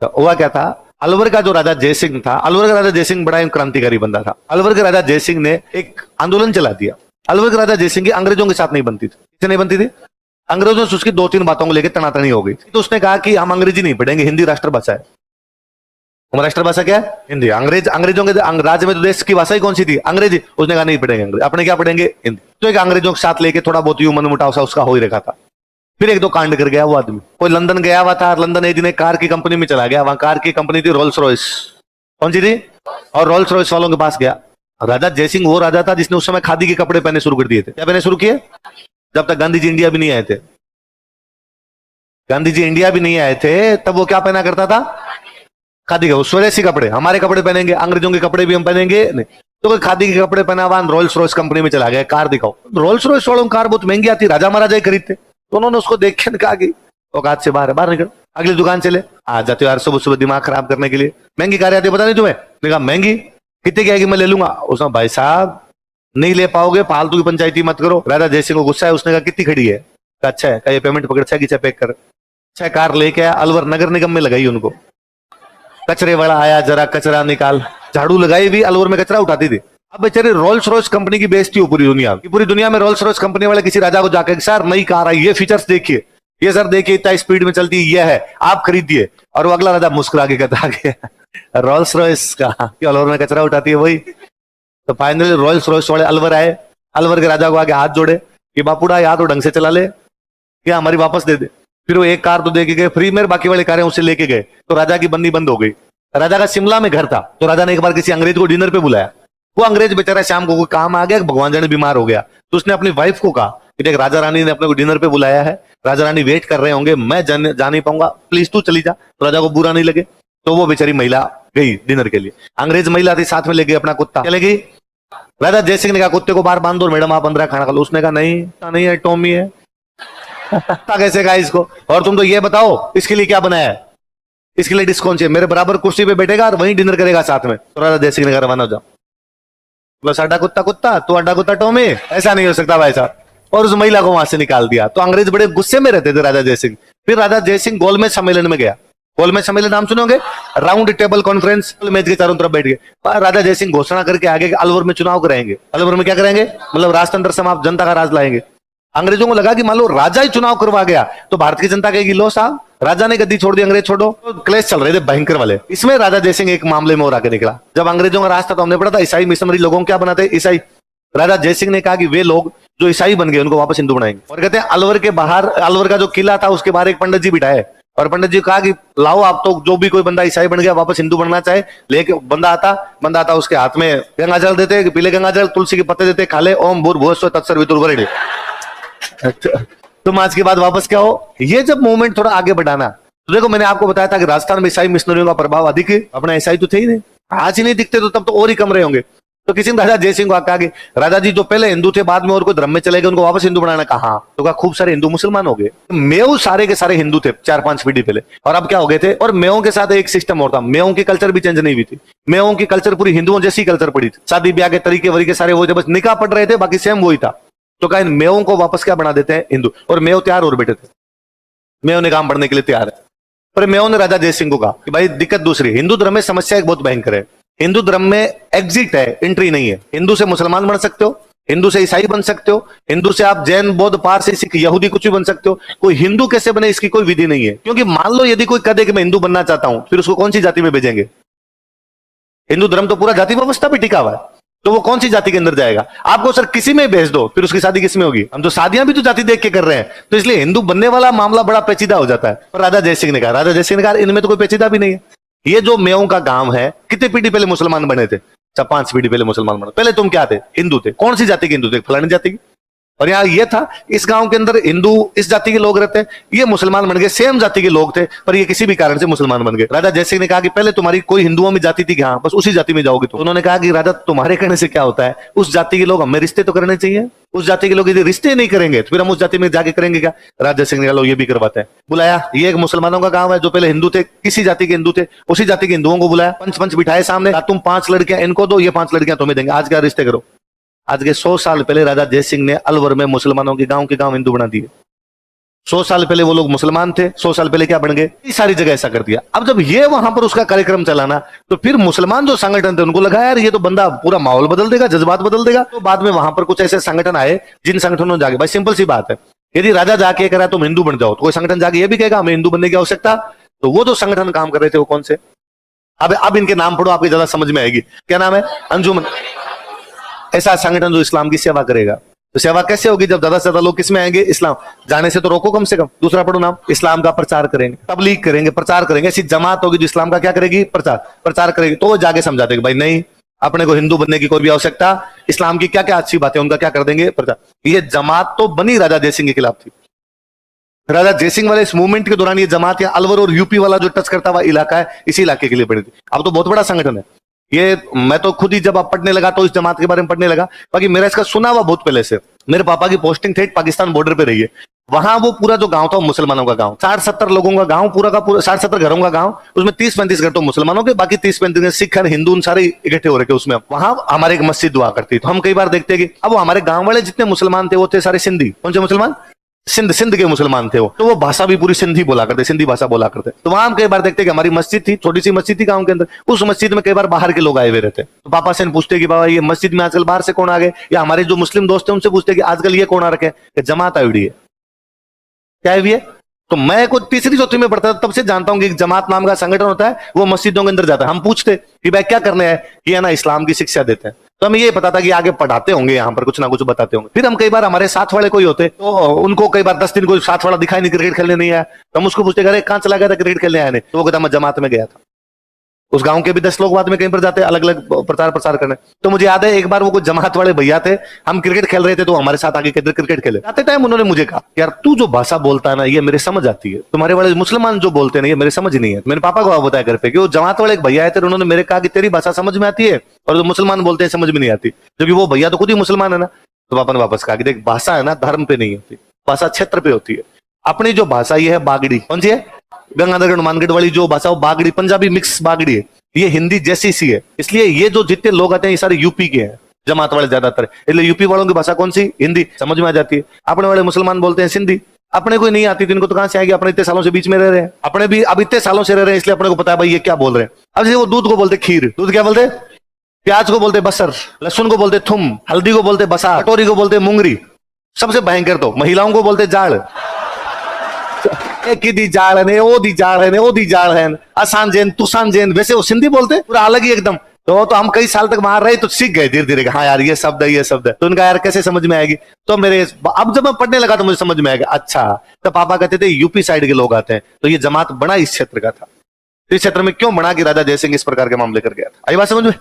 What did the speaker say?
तो हुआ क्या था, अलवर का जो राजा जयसिंह था, अलवर का राजा जयसिंह बड़ा क्रांतिकारी बंदा था। अलवर के राजा जयसिंह ने एक आंदोलन चला दिया। अलवर के राजा जयसिंह की अंग्रेजों के साथ नहीं बनती थी। किससे नहीं बनती थी? अंग्रेजों से उसकी 2-3 बातों को लेकर तनातनी हो गई। तो उसने कहा कि हम अंग्रेजी नहीं पढ़ेंगे, हिंदी राष्ट्रभाषा है। हमारी राष्ट्रभाषा क्या है? हिंदी। अंग्रेजों के राज्य में तो देश की भाषा ही कौन सी थी? अंग्रेजी। उसने कहा नहीं पढ़ेंगे अंग्रेजी, अपने क्या पढ़ेंगे? हिंदी। तो एक अंग्रेजों के साथ लेके थोड़ा बहुत यूं मनमुटाव सा उसका हो ही रखा था। फिर 1-2 कांड कर गया वो आदमी। कोई लंदन गया हुआ था, लंदन एक दिन एक कार की कंपनी में चला गया। वहां कार की कंपनी थी रोल्स रॉयस। कौन सी थी? और रोल्स रॉयस वालों के पास गया। राजा जयसिंह वो राजा था जिसने उस समय खादी के कपड़े पहने शुरू कर दिए थे। क्या पहने शुरू किए? जब तक गांधी जी इंडिया भी नहीं आए थे। गांधी जी इंडिया भी नहीं आए थे तब वो क्या पहना करता था? खादी के स्वदेशी कपड़े। हमारे कपड़े पहनेंगे, अंग्रेजों के कपड़े भी हम पहनेंगे नहीं। तो कोई खादी के कपड़े पहना हुआ रोल्स रॉयस कंपनी में चला गया, कार दिखाओ। रोल्स रॉयस वालों की कार बहुत महंगी आती, राजा महाराजा ही खरीदते। तो उन्होंने उसको देख के कहा कि औकात से बाहर है, बाहर निकल। अगली दुकान चले, आ जाते हो यार सुबह सुबह दिमाग खराब करने के लिए। महंगी कार आती है, पता नहीं तुम्हें? मैंने कहा महंगी कितने की आएगी, मैं ले लूंगा। उसने भाई साहब नहीं ले पाओगे, फालतू की पंचायती मत करो। राजा जयसिंह को गुस्सा है, उसने कहा कितनी खड़ी है? कहा अच्छा है। कहा ये पेमेंट पकड़, 6 की 6 पैक कर। 6 कार लेके आया, अलवर नगर निगम में लगाई उनको। कचरे वाला आया, जरा कचरा निकाल। झाड़ू लगाई भी, अलवर में कचरा उठाती थी। अब बेचारे रोल्स रॉयस कंपनी की बेइज्जती हो पूरी दुनिया की। पूरी दुनिया में रोल्स रॉयस कंपनी वाले किसी राजा को जाकर सर नई कार आई, ये फीचर्स देखिए, ये सर देखिए इतना स्पीड में चलती है, ये है, आप खरीदिए। और वो अगला राजा मुस्कुरा के कहता है रोल्स रॉयस का अलवर में कचरा उठाती है वही। तो फाइनली रोल्स रॉयस वाले अलवर आए। अलवर के राजा को आगे हाथ जोड़े कि बापूड़ा या तो ढंग से चला ले, क्या हमारी वापस दे दे। फिर वो एक कार तो दे के गए फ्री में, बाकी वाली कारें उसे लेके गए। तो राजा की बंदी बंद हो गई। राजा का शिमला में घर था, तो राजा ने एक बार किसी अंग्रेज को डिनर पे बुलाया। वो अंग्रेज बेचारा शाम को कोई काम आ गया, भगवान जाने बीमार हो गया। तो उसने अपनी वाइफ को कहा कि देख राजा रानी ने अपने को डिनर पे बुलाया है, राजा रानी वेट कर रहे होंगे, मैं जा नहीं पाऊंगा, प्लीज तू चली जा। तो राजा को बुरा नहीं लगे, तो वो बेचारी महिला गई डिनर के लिए। अंग्रेज महिला थी, साथ में ले गई अपना कुत्ता। चले गई। राजा जयसिंह ने कहा कुत्ते को बाहर बांध दो मैडम, आप अंदर खाना खा लो। उसने कहा नहीं है, टॉमी है। कैसे कहा इसको? और तुम तो ये बताओ इसके लिए क्या बनाया है? इसके लिए डिस्क कौन चाहिए? मेरे बराबर कुर्सी पे बैठेगा और वहीं डिनर करेगा साथ में। तो राजा जयसिंह ने कहा रवाना हो जाओ। साडा कुत्ता कुत्ता, तू अड्डा कुत्ता टॉमी, ऐसा नहीं हो सकता भाई साहब। और उस महिला को वहां से निकाल दिया। तो अंग्रेज बड़े गुस्से में रहते थे राजा जयसिंह। फिर राजा जयसिंह गोलमेज सम्मेलन में गया। गोलमेज सम्मेलन नाम सुनोगे? राउंड टेबल कॉन्फ्रेंस, मेज के चारों तरफ बैठ गए। राजा जयसिंह घोषणा करके आगे अलवर में चुनाव कराएंगे। अलवर में क्या कराएंगे? मतलब राजतंत्र समाप्त, जनता का राज लाएंगे। अंग्रेजों को लगा कि मान लो राजा ही चुनाव करवा गया तो भारत की जनता कहेगी लो साहब राजा ने गद्दी छोड़ दी, अंग्रेज छोड़ो। तो क्लेश चल रहे थे भयंकर वाले। इसमें राजा जयसिंह एक मामले में और आगे निकला। जब अंग्रेजों का राज था तो हमने पढ़ा था ईसाई मिशनरी लोगों को क्या बनाते? ईसाई। राजा जयसिंह ने कहा कि वे लोग जो ईसाई बन गए उनको वापस हिंदू बनाएंगे। और कहते हैं अलवर के बाहर, अलवर का जो किला था उसके बाहर एक पंडित जी बिठाए। और पंडित जी कहा कि लाओ आप तो जो भी कोई बंदा ईसाई बन गया वापस हिंदू बनना चाहे, लेके बंदा आता उसके हाथ में गंगा जल देते, पीले गंगा जल, तुलसी के पत्ते देते, खा ले, ओम भूर्भुवस्सुवः तत्सर्ववितुर्वरेण्यम। तुम आज के बाद वापस क्या हो? ये जब मूवमेंट थोड़ा आगे बढ़ाना, तो देखो मैंने आपको बताया था कि राजस्थान में ईसाई मिशनरियों का प्रभाव अधिक है। अपना ईसाई तो थे ही नहीं, आज ही नहीं दिखते तो तब तो और ही कम रहे होंगे। तो किसी ने राजा जयसिंह को कहा कि राजा जी जो पहले हिंदू थे बाद में और कोई धर्म में चले गए, उनको वापस हिंदू बनाना। कहा तो कहा खूब सारे हिंदू मुसलमान हो गए। मेव सारे के सारे हिंदू थे 4-5 पीढ़ी पहले, और अब क्या हो गए थे? और मेवों के साथ एक सिस्टम और था, मेवों की कल्चर भी चेंज नहीं हुई थी। मेवों की कल्चर पूरी हिंदुओं जैसी कल्चर पड़ी थी, शादी ब्याह के तरीके वरीके सारे वो थे, बस निकाह पड़ रहे थे, बाकी सेम वही था। तो कहा इन मेवों को वापस क्या बना देते हैं? हिंदू। और मेव तैयार और बैठे थे, मेव ने काम बढ़ने के लिए तैयार है। पर मेव ने राजा जयसिंह को कहा कि भाई दिक्कत दूसरी, हिंदू धर्म में समस्या एक बहुत भयंकर है। हिंदू धर्म में एग्जिट है, एंट्री नहीं है। हिंदू से मुसलमान बन सकते हो, हिंदू से ईसाई बन सकते हो, हिंदू से आप जैन बौद्ध पारसी सिख यहूदी कुछ भी बन सकते हो। कोई हिंदू कैसे बने इसकी कोई विधि नहीं है। क्योंकि मान लो यदि कोई कहे कि मैं हिंदू बनना चाहता हूं, फिर उसको कौन सी जाति में भेजेंगे? हिंदू धर्म तो पूरा जाति व्यवस्था पे टिका हुआ है, तो वो कौन सी जाति के अंदर जाएगा? आपको सर किसी में भेज दो, फिर उसकी शादी किसमें होगी? हम तो शादियां भी तो जाति देख के कर रहे हैं। तो इसलिए हिंदू बनने वाला मामला बड़ा पेचीदा हो जाता है। पर राजा जयसिंह ने कहा इनमें तो कोई पेचीदा भी नहीं है। ये जो मेवों का गांव है, कितने पीढ़ी पहले मुसलमान बने थे? 5 पीढ़ी पहले मुसलमान बने। पहले तुम क्या थे? हिंदू थे। कौन सी जाति के हिंदू थे? फलानी जाति की। और यहाँ ये था इस गांव के अंदर हिंदू इस जाति के लोग रहते हैं, ये मुसलमान बन गए, सेम जाति के लोग थे पर ये किसी भी कारण से मुसलमान बन गए। राजा जयसिंह ने कहा कि पहले तुम्हारी कोई हिंदुओं में जाति थी कि हाँ बस उसी जाति में जाओगे। तो उन्होंने कहा कि राजा तुम्हारे कहने से क्या होता है, उस जाति के लोग हमें रिश्ते तो करने चाहिए। उस जाति के लोग यदि रिश्ते नहीं करेंगे तो फिर हम उस जाति में जाके करेंगे क्या? राजा सिंह ने कहा ये भी करवाते हैं। बुलाया, ये एक मुसलमानों का गांव है, जो पहले हिंदू थे, किसी जाति के हिंदू थे, उसी जाति के हिंदुओं को बुलाया, पंच बिठाए सामने, तुम 5 लड़कियां इनको दो, ये 5 लड़कियां तुम्हें देंगे, आज क्या रिश्ते करो। आज के 100 साल पहले राजा जयसिंह ने अलवर में मुसलमानों के गांव हिंदू बना दिए। 100 साल पहले वो लोग मुसलमान थे, 100 साल पहले क्या बन गए, ये सारी जगह ऐसा कर दिया। अब जब ये वहां पर उसका कार्यक्रम चलाना, तो फिर मुसलमान जो संगठन थे उनको लगा यार ये तो बंदा पूरा माहौल बदल देगा, जज्बात बदल देगा। तो बाद में वहां पर कुछ ऐसे संगठन आए जिन संगठनों ने जाके, भाई सिंपल सी बात है, यदि राजा जाके कह रहा है तुम हिंदू बन जाओ, तो कोई संगठन जाके ये भी कहेगा हमें हिंदू बनने की आवश्यकता। तो वो जो संगठन काम कर रहे थे वो कौन से, अब इनके नाम पढ़ो, आपको ज्यादा समझ में आएगी। क्या नाम है, अंजुमन। ऐसा संगठन जो इस्लाम की सेवा करेगा। तो सेवा कैसे होगी जब ज्यादा से ज्यादा लोग किसमें आएंगे, इस्लाम। जाने से तो रोको कम से कम। दूसरा पढ़ो नाम, इस्लाम का प्रचार करेंगे, तबलीग करेंगे, प्रचार करेंगे। ऐसी जमात होगी जो इस्लाम का क्या करेगी, प्रचार करेगी। तो वो जाके समझा देगा भाई नहीं, अपने को हिंदू बनने की कोई भी आवश्यकता, इस्लाम की क्या क्या अच्छी बातें उनका क्या कर देंगे, प्रचार। ये जमात तो बनी राजा जयसिंह के खिलाफ थी। राजा जयसिंह वाले इस मूवमेंट के दौरान ये जमात या अलवर और यूपी वाला जो टच करता हुआ इलाका है, इसी इलाके के लिए बनी थी। अब तो बहुत बड़ा संगठन है ये। मैं तो खुद ही जब आप पढ़ने लगा तो इस जमात के बारे में पढ़ने लगा, बाकी मेरा इसका सुना हुआ बहुत पहले से। मेरे पापा की पोस्टिंग थे पाकिस्तान बॉर्डर पे रही है। वहां वो पूरा जो गांव था मुसलमानों का गांव, 60-70 लोगों का गांव, पूरा का पूरा 60-70 घरों का गांव। उसमें 30-35 घर तो मुसलमानों के, बाकी 30-35 सिख हिंदू सारे इकट्ठे हो रखे उसमें। वहां हमारे एक मस्जिद हुआ करती, तो हम कई बार देखते कि अब वो हमारे गांव वाले जितने मुसलमान थे वो थे सारे सिंधी। कौन से मुसलमान, सिंध के मुसलमान थे वो। तो वो भाषा भी पूरी सिंधी बोला करते, सिंधी भाषा बोला करते। तो वहां हम कई बार देखते कि हमारी मस्जिद थी, छोटी सी मस्जिद थी गांव के अंदर, उस मस्जिद में कई बार बाहर के लोग आए हुए रहते। तो पापा से पूछते कि बाबा ये मस्जिद में आजकल बाहर से कौन आ गए, या हमारे जो मुस्लिम दोस्त हैं उनसे पूछते कि आजकल ये कौन आ रखे, कि जमात आई हुई है। क्या है ये, तो मैं को तीसरी चौथी में पढ़ता था तब से जानता हूं कि जमात नाम का संगठन होता है, वो मस्जिदों के अंदर जाता है। हम पूछते कि भाई क्या करने हैं, कि है ना इस्लाम की शिक्षा देते हैं। तो हमें ये पता था कि आगे पढ़ाते होंगे, यहाँ पर कुछ ना कुछ बताते होंगे। फिर हम कई बार हमारे साथ वाले कोई होते, तो उनको कई बार 10 दिन कोई साथ वाला दिखाई नहीं, क्रिकेट खेलने नहीं आया, तो हम उसको पूछते अरे कहाँ चला गया था, क्रिकेट खेलने आया नहीं। तो वो कहता मैं जमात में गया था। उस गांव के भी 10 लोग बाद में कहीं पर जाते अलग अलग प्रचार करने। तो मुझे याद है एक बार वो कुछ जमात वाले भैया थे, हम क्रिकेट खेल रहे थे, तो हमारे साथ आगे किधर क्रिकेट खेले। आते टाइम उन्होंने मुझे कहा यार तू जो भाषा बोलता है ना ये मेरे समझ आती है, तुम्हारे वाले मुसलमान जो बोलते हैं ना ये मेरे समझ नहीं है। मेरे पापा को बताया घर पे कि वो जमात वाले एक भैया आए थे, उन्होंने मेरे कहा कि तेरी भाषा समझ में आती है और जो मुसलमान बोलते हैं समझ में नहीं आती, जबकि वो भैया तो खुद ही मुसलमान है ना। तो पापा ने वापस कहा कि देख भाषा है ना धर्म पे नहीं होती, भाषा क्षेत्र पे होती है। अपनी जो भाषा ये है बागड़ी, कौन सी है, गंगाधर हनुमानगढ़ वाली जो भाषा वो बागड़ी, पंजाबी मिक्स बागड़ी है। ये हिंदी जैसी सी है, इसलिए ये जो जितने लोग आते हैं ये सारे यूपी के हैं, जमात वाले ज्यादातर। इसलिए यूपी वालों की भाषा कौन सी, हिंदी, समझ में आ जाती है। अपने वाले मुसलमान बोलते हैं सिंधी, अपने को नहीं आती तो इनको तो कहां से आएगी, अपने इतने सालों से बीच में रह रहे हैं, अपने भी अब इतने सालों से रह रहे हैं, इसलिए अपने को पता है भाई ये क्या बोल रहे हैं। अब जैसे वो दूध को बोलते खीर, दूध क्या बोलते, प्याज को बोलते बसर, लहसुन को बोलते थुम, हल्दी को बोलते बसा, कटोरी को बोलते मुंगरी, सबसे भयंकर तो महिलाओं को बोलते जाड़। दी जाड़ है, ओ दी जाड़ है, ओ दी जाड़ है, आसान जैन तुसान जैन, वैसे वो सिंधी बोलते पूरा अलग ही एकदम। तो हम कई साल तक वहां रहे तो सीख गए धीरे धीरे, हाँ यार ये शब्द है, ये शब्द है। तो उनका यार कैसे समझ में आएगी। तो मेरे अब जब मैं पढ़ने लगा तो मुझे समझ में आएगा, अच्छा तो पापा कहते थे यूपी साइड के लोग आते हैं, तो ये जमात बना इस क्षेत्र का था। इस क्षेत्र में क्यों बना कि राजा जयसिंह इस प्रकार के मामले कर गया था। आई बात समझ में।